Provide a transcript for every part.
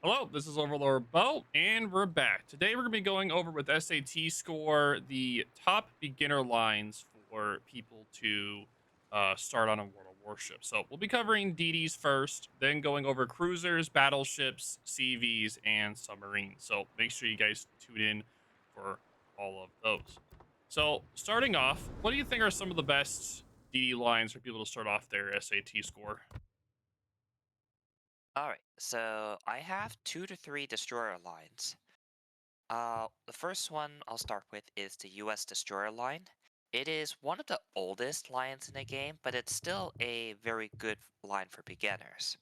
Hello, this is Overlord Bo, and we're back. Today we're going to be going over with SAT score the top beginner lines for people to start on a World of Warships. So we'll be covering DDs first, then going over cruisers, battleships, CVs, and submarines. So make sure you guys tune in for all of those. So starting off, what do you think are some of the best DD lines for people to start off their SAT score? All right, so I have two to three destroyer lines. The first one I'll start with is the US destroyer line. It is one of the oldest lines in the game, but it's still a very good line for beginners.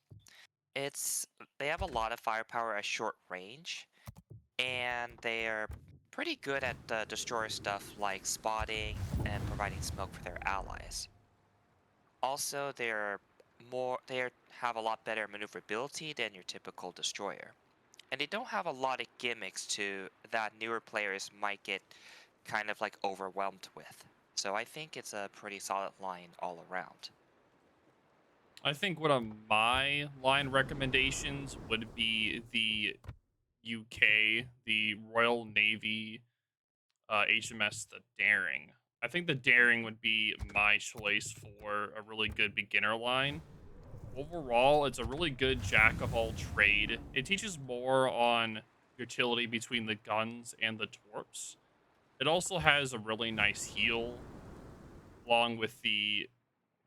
It's they have a lot of firepower at short range, and they're pretty good at destroyer stuff like spotting and providing smoke for their allies. Also, have a lot better maneuverability than your typical destroyer. And they don't have a lot of gimmicks to that newer players might get kind of like overwhelmed with. So I think it's a pretty solid line all around. I think one of my line recommendations would be the UK, the Royal Navy HMS, the Daring. I think the Daring would be my choice for a really good beginner line. Overall, it's a really good jack of all trade. It teaches more on utility between the guns and the torps. It also has a really nice heal, along with the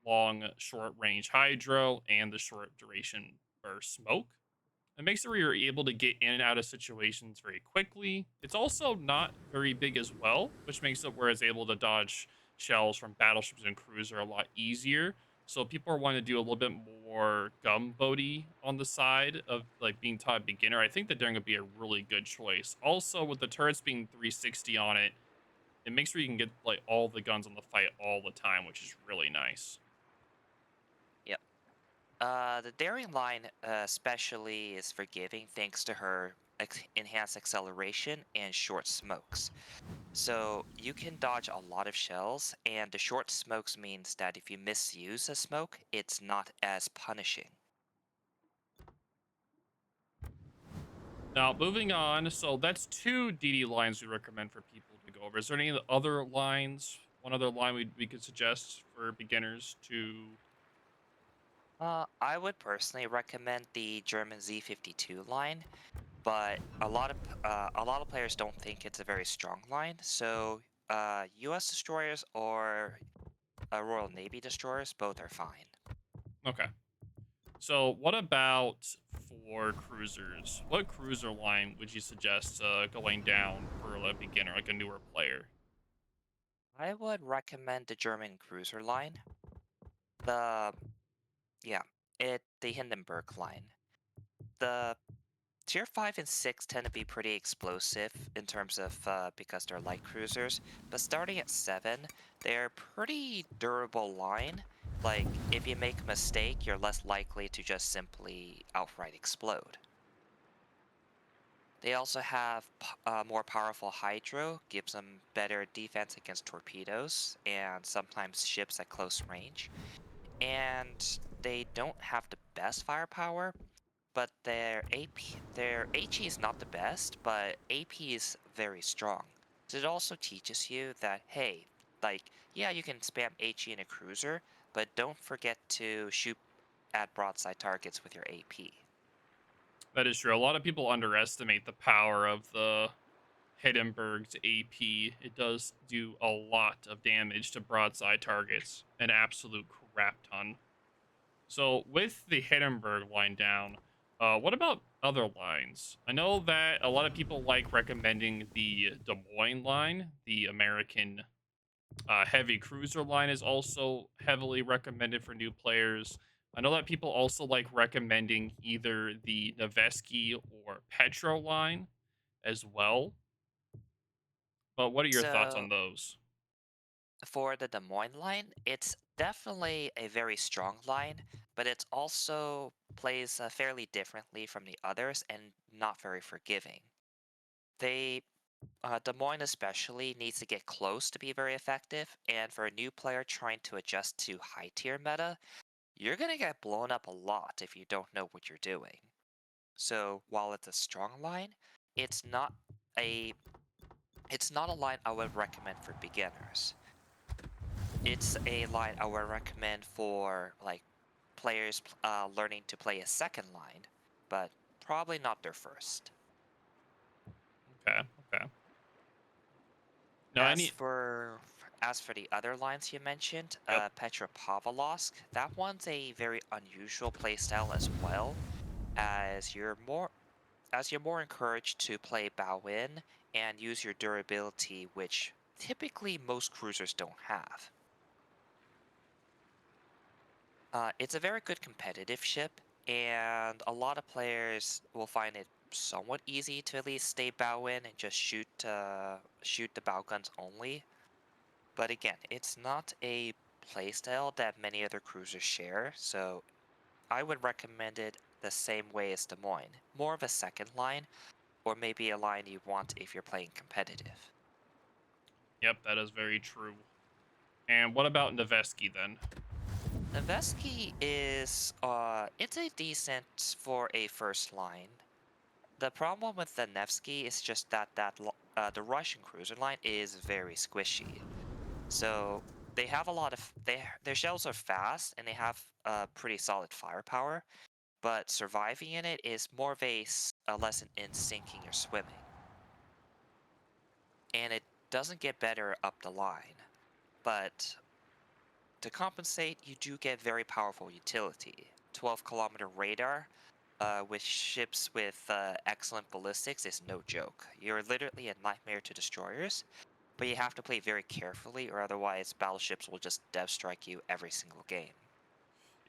long short range hydro and the short duration burst smoke. It makes it where you're able to get in and out of situations very quickly. It's also not very big as well, which makes it where it's able to dodge shells from battleships and cruiser a lot easier. So people are wanting to do a little bit more gumboaty on the side of like being taught beginner. I think that Daring would be a really good choice. Also, with the turrets being 360 on it, it makes sure you can get like all the guns on the fight all the time, which is really nice. Yep. The Daring line especially is forgiving thanks to her enhanced acceleration and short smokes. So you can dodge a lot of shells, and the short smokes means that if you misuse a smoke, it's not as punishing. Now, moving on. So that's two DD lines we recommend for people to go over. Is there any other lines? One other line we could suggest for beginners to. I would personally recommend the German Z52 line, but a lot of players don't think it's a very strong line. So U.S. destroyers or Royal Navy destroyers both are fine. Okay. So, what about for cruisers? What cruiser line would you suggest going down for a beginner, like a newer player? I would recommend the German cruiser line. The yeah, the Hindenburg line. The Tier 5 and 6 tend to be pretty explosive in terms of because they're light cruisers, but starting at 7, they're pretty durable line. Like, if you make a mistake, you're less likely to just simply outright explode. They also have more powerful hydro, gives them better defense against torpedoes and sometimes ships at close range. And they don't have the best firepower, but their HE is not the best, but AP is very strong. So it also teaches you that, hey, like, yeah, you can spam HE in a cruiser, but don't forget to shoot at broadside targets with your AP. That is true. A lot of people underestimate the power of the Hindenburg's AP. It does do a lot of damage to broadside targets, an absolute crap ton. So with the Hindenburg line down, what about other lines? I know that a lot of people like recommending the Des Moines line. The American heavy cruiser line is also heavily recommended for new players. I know that people also like recommending either the Noveski or Petro line as well. But what are your thoughts So on those? for the Des Moines line, it's definitely a very strong line, but it also plays fairly differently from the others and not very forgiving. They Des Moines especially needs to get close to be very effective, and for a new player trying to adjust to high tier meta, you're gonna get blown up a lot if you don't know what you're doing. So while it's a strong line, it's not a it's not a line I would recommend for beginners. It's a line I would recommend for like players learning to play a second line, but probably not their first. Okay, okay. No, As any. for as for the other lines you mentioned, Yep. Petropavlovsk, that one's a very unusual playstyle as well, as you're more encouraged to play bow in and use your durability, which typically most cruisers don't have. It's a very good competitive ship, and a lot of players will find it somewhat easy to at least stay bow in and just shoot the bow guns only. But again, it's not a playstyle that many other cruisers share, so I would recommend it the same way as Des Moines. More of a second line, or maybe a line you want if you're playing competitive. Yep, that is very true. And what about Noveski then? Noveski is it's a decent for a first line. The problem with the Nevsky is just that the Russian cruiser line is very squishy. So they have a lot of their shells are fast and they have pretty solid firepower, but surviving in it is more of a lesson in sinking or swimming, and it doesn't get better up the line. But to compensate, you do get very powerful utility. 12-kilometer radar with ships with excellent ballistics is no joke. You're literally a nightmare to destroyers, but you have to play very carefully or otherwise battleships will just dev strike you every single game.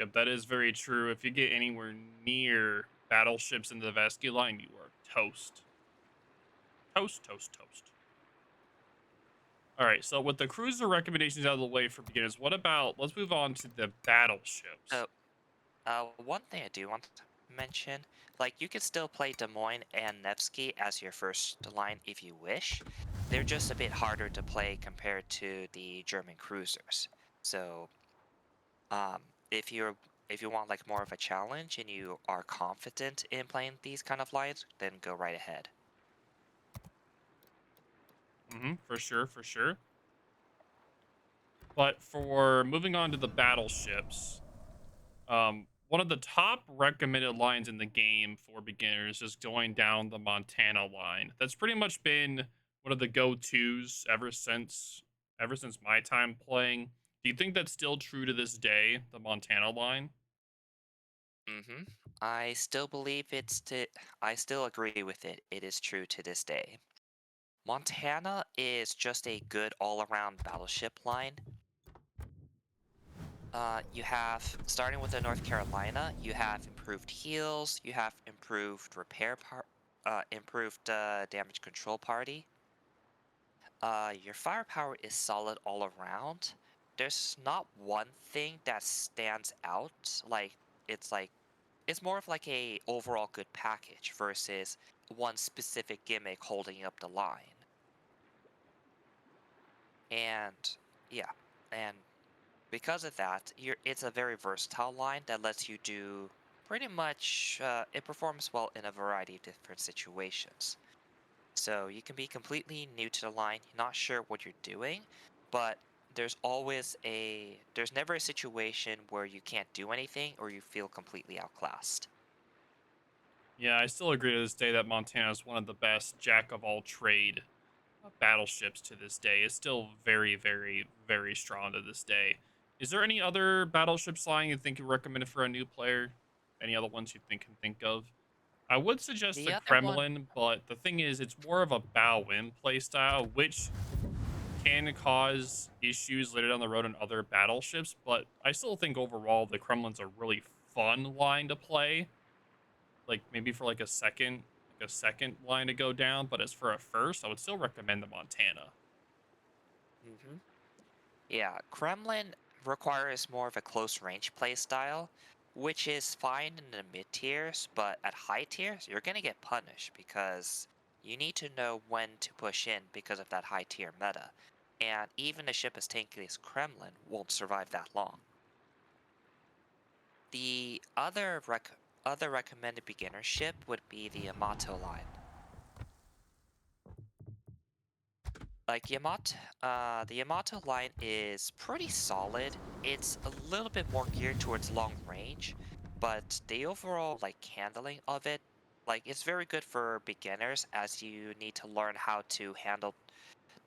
Yep, that is very true. If you get anywhere near battleships in the Noveski line, you are toast. Toast, toast, toast. All right, so with the cruiser recommendations out of the way for beginners, what about let's move on to the battleships. So, one thing I do want to mention, like you can still play Des Moines and Nevsky as your first line if you wish. They're just a bit harder to play compared to the German cruisers. So, um, if you're if you want like more of a challenge and you are confident in playing these kind of lines, then go right ahead. For sure, for sure. But for moving on to the battleships, one of the top recommended lines in the game for beginners is going down the Montana line. That's pretty much been one of the go-tos ever since my time playing. Do you think that's still true to this day, the Montana line? Mm-hmm. I still believe I still agree with it. It is true to this day. Montana is just a good all-around battleship line. You have, starting with the North Carolina, you have improved heals, you have improved damage control party. Your firepower is solid all around. There's not one thing that stands out. Like it's more of like a overall good package versus one specific gimmick holding up the line. And yeah, and because of that, it's a very versatile line that lets you do pretty much, it performs well in a variety of different situations. So you can be completely new to the line, not sure what you're doing, but there's never a situation where you can't do anything or you feel completely outclassed. Yeah, I still agree to this day that Montana is one of the best jack of all trade battleships to this day. It's still very, very, very strong to this day. Is there any other battleships line you think you recommend for a new player? Any other ones you can think of? I would suggest The the other one, Kremlin, but the thing is, it's more of a bow-in playstyle, which can cause issues later down the road on other battleships. But I still think overall the Kremlin's a really fun line to play. Like maybe for like a second line to go down. But as for a first, I would still recommend the Montana. hmm yeah, Kremlin requires more of a close range playstyle, which is fine in the mid tiers, but at high tiers, you're gonna get punished because you need to know when to push in because of that high tier meta. And even a ship as tanky as Kremlin won't survive that long. The other rec other recommended beginner ship would be the Yamato line. Like the Yamato line is pretty solid. It's a little bit more geared towards long range, but the overall like handling of it, like it's very good for beginners as you need to learn how to handle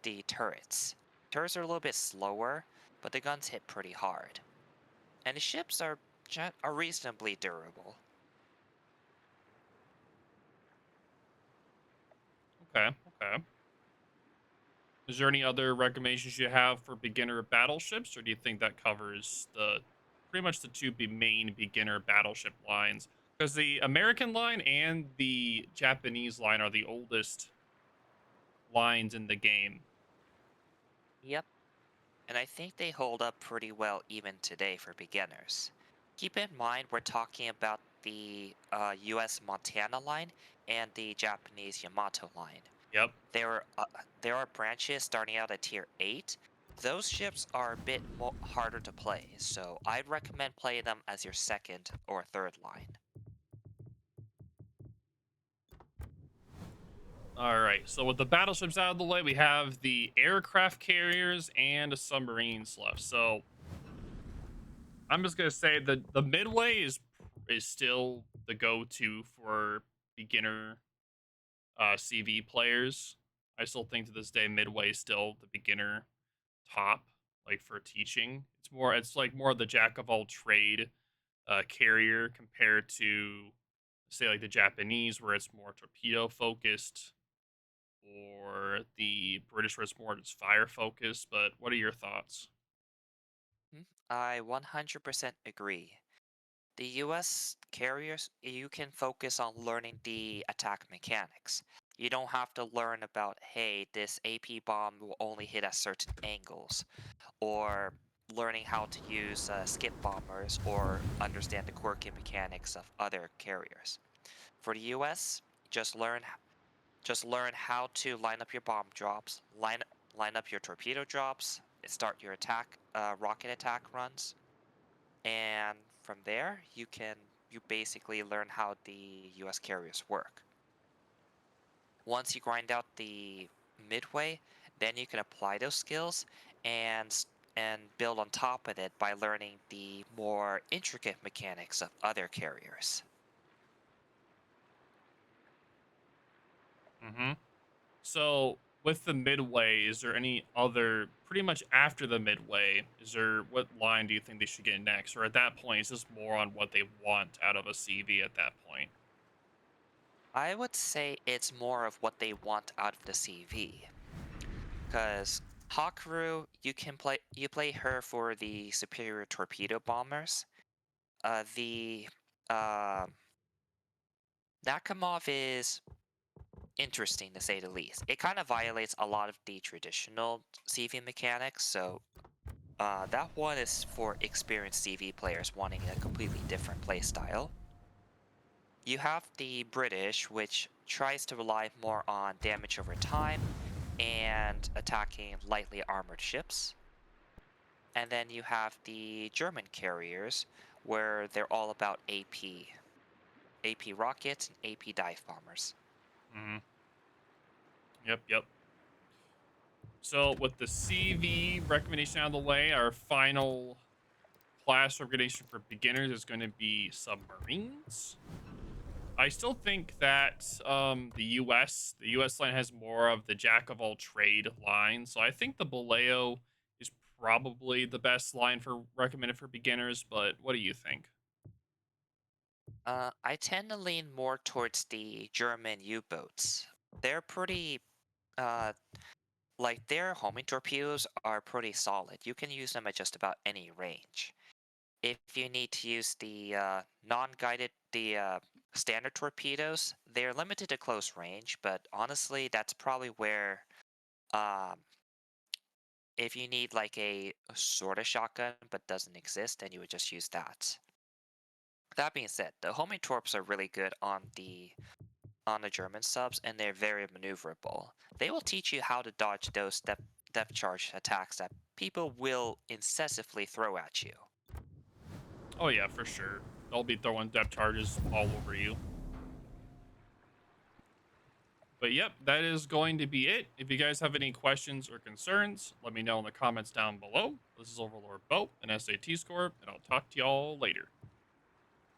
the turrets. Turrets are a little bit slower, but the guns hit pretty hard. And the ships are reasonably durable. Okay, okay. Is there any other recommendations you have for beginner battleships, or do you think that covers the pretty much the two main beginner battleship lines? Because the American line and the Japanese line are the oldest lines in the game. Yep. And I think they hold up pretty well even today for beginners. Keep in mind we're talking about the US Montana line and the Japanese Yamato line. Yep. There are branches starting out at tier 8. Those ships are a bit harder to play, so I'd recommend playing them as your second or third line. All right. So with the battleships out of the way, we have the aircraft carriers and the submarines left. So I'm just gonna say that the midway is still the go-to for beginner CV players. I still think to this day Midway is still the beginner top, like for teaching. It's like more of the jack of all trade carrier compared to say like the Japanese where it's more torpedo focused, or the British where it's more just fire focused. But what are your thoughts? I 100% agree. The US carriers, you can focus on learning the attack mechanics. You don't have to learn about, hey, this AP bomb will only hit at certain angles, or learning how to use skip bombers or understand the quirky mechanics of other carriers. For the US, just learn just learn how to line up your bomb drops, line up your torpedo drops, start your rocket attack runs, and from there you basically learn how the US carriers work. Once you grind out the midway, then you can apply those skills and build on top of it by learning the more intricate mechanics of other carriers. Mm-hmm. So with the midway, is there any other pretty much after the midway? Is there what line do you think they should get next, or at that point, is this more on what they want out of a CV at that point? I would say it's more of what they want out of the CV. Because Hakaru, you play her for the superior torpedo bombers. The uh, Nakamov is interesting to say the least. It kind of violates a lot of the traditional CV mechanics, so that one is for experienced CV players wanting a completely different playstyle. You have the British, which tries to rely more on damage over time and attacking lightly armored ships. And then you have the German carriers, where they're all about AP rockets and AP dive bombers. Mm-hmm. Yep, yep. So with the CV recommendation out of the way, our final class recommendation for beginners is going to be submarines. I still think that the US line has more of the jack of all trade line. So I think the Baleo is probably the best line for recommended for beginners, but what do you think? I tend to lean more towards the German U-boats. They're pretty, uh, like their homing torpedoes are pretty solid. You can use them at just about any range. If you need to use the standard torpedoes, they're limited to close range, but honestly, that's probably where, um, if you need like a sort of shotgun but doesn't exist, then you would just use that. That being said, the homing torps are really good on the German subs, and they're very maneuverable. They will teach you how to dodge those depth charge attacks that people will incessantly throw at you. Oh yeah, for sure. They'll be throwing depth charges all over you. But yep, that is going to be it. If you guys have any questions or concerns, let me know in the comments down below. This is Overlord Bo, an SAT score, and I'll talk to y'all later.